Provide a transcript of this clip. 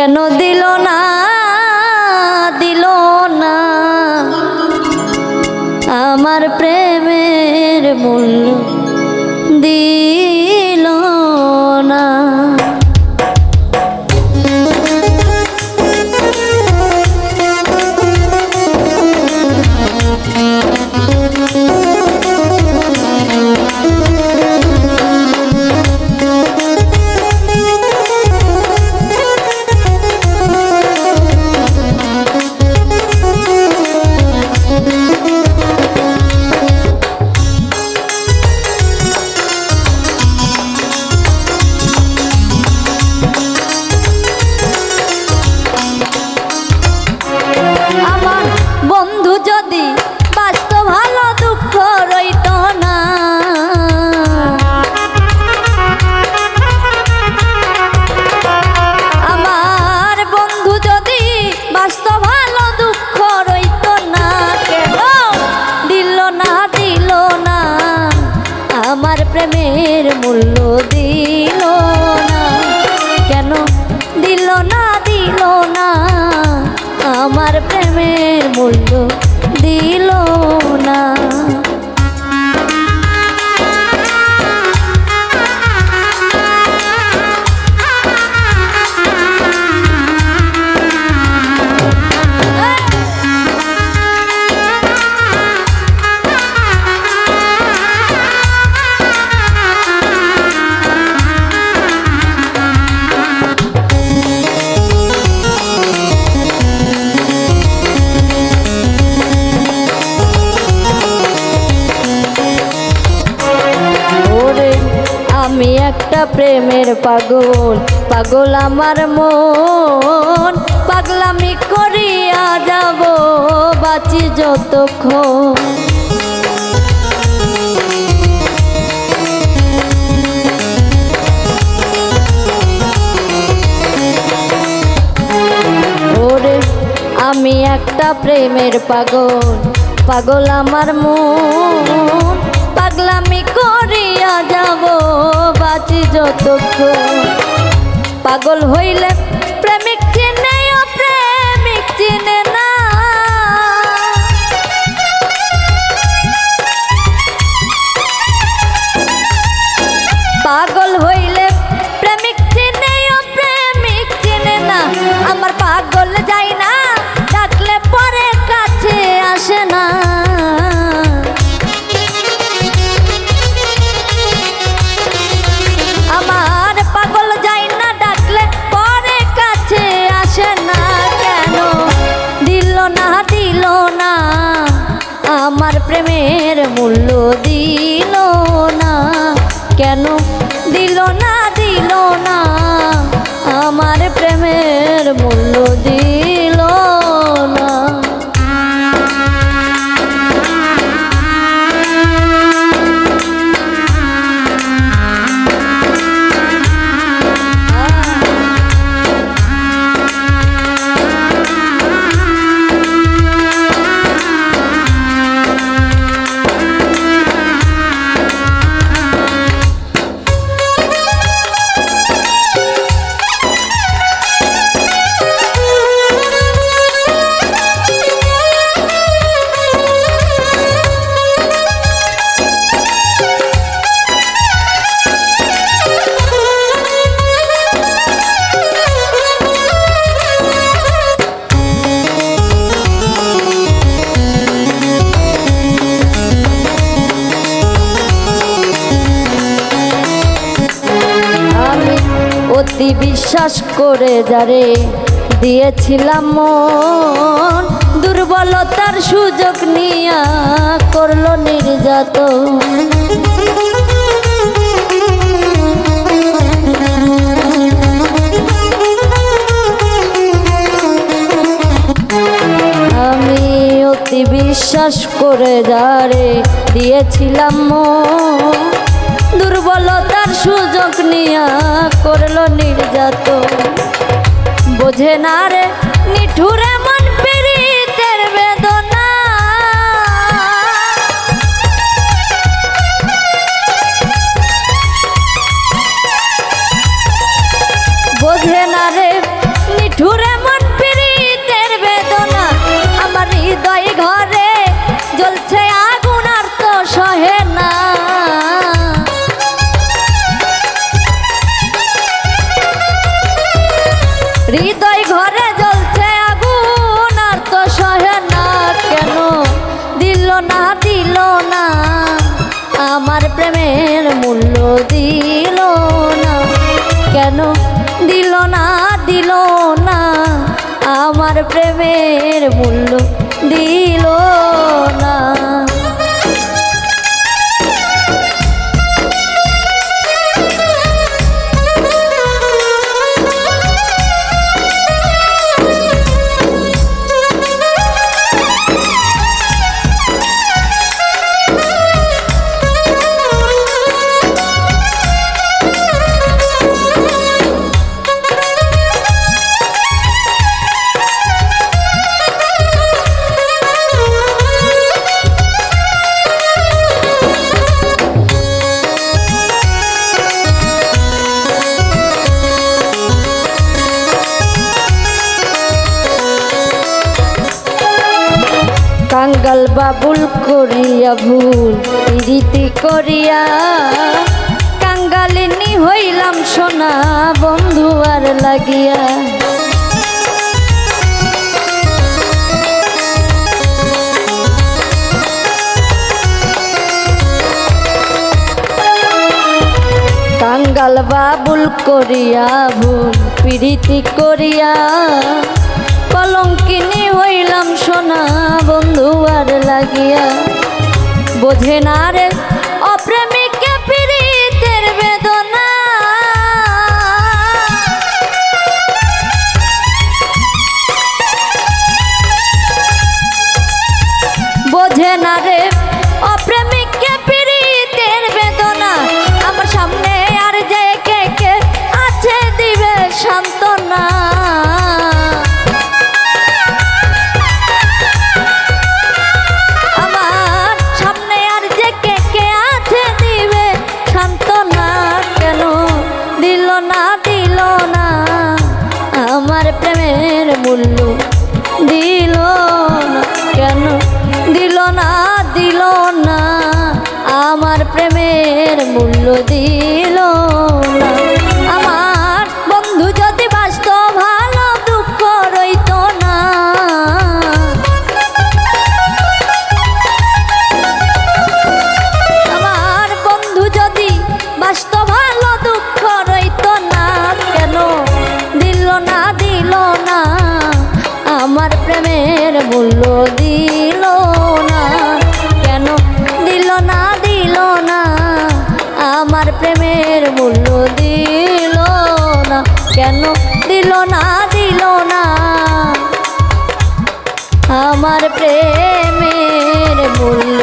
কেন দিল না আমার প্রেমের মূল্য দিল না। যদি বাঁচত ভালো দুঃখ রইত না, আমার বন্ধু যদি বাঁচত ভালো দুঃখ রইত না, কেন দিল না আমার প্রেমের মূল্য দিল না, কেন দিল না আমার প্রেমের মূল্য দিল না। আমি একটা প্রেমের পাগল আমার মন, পাগলামি করিয়া যাব বাঁচি যতক্ষণ। ওরে আমি একটা প্রেমের পাগল আমার মন, পাগলামি করিয়া যাব বাঁচি যতক্ষণ। পাগল হইলে প্রেমিক চিনে প্রেমিক চিনে না, পাগল হইলে প্রেমিক চিনে প্রেমিক চিনে না। আমার পাগল যায় না ডাকলে পরে কাছে আসে না, আমার পাগল যায় না ডাকলে পরে কাছে আসে না, কেন দিল না আমার প্রেমের মূল্য দিল না, কেন দিল না আমার প্রেমের মূল্য দিল না। অতি বিশ্বাস করে যারে দিয়েছিলাম মন, দুর্বলতার সুযোগ নিয়া করলো নির্যাতন। আমি অতি বিশ্বাস করে যারে দিয়েছিলাম মন, দুর্বলতার সুযোগ নিয়া করলো নির্যাতন। বোঝে না রে নিঠুরে মন পীড়িতের বেদনা, বোঝে না রে নিঠুরে কেন দিল না দিল না আমার প্রেমের মূল্য দিল না। কাঙ্গাল বাবুল করিয়া ভুল প্রীতি করিয়া কাঙ্গালিনী হইলাম সোনা বন্ধু আর লাগিয়া। কাঙ্গাল বাবুল করিয়া ভুল প্রীতি করিয়া কলঙ্কিনী হইলাম সোনা বন্ধু আর লাগিয়া। বোঝে না রে অপ্রেমিকে পীড়িতের বেদনা, বোঝে না রে অপ্রেমিকে পীড়িতের বেদনা। আমার সামনে আর যে কে কে আছে দিবে সান্ত্বনা। আমার প্রেমের মূল্য দিল না কেন দিল না দিল না আমার প্রেমের মূল্য দিল না। আমার বন্ধু যদি বাসত ভালো দুঃখ রইত না। আমার বন্ধু যদি বাসত ভালো দুঃখ রইত না কেন দিল না দিল না আমার প্রেমের মূল্য দিল না কেন দিল না দিল না আমার প্রেমের মূল্য দিল না কেন দিল না দিল না আমার প্রেমের মূল্য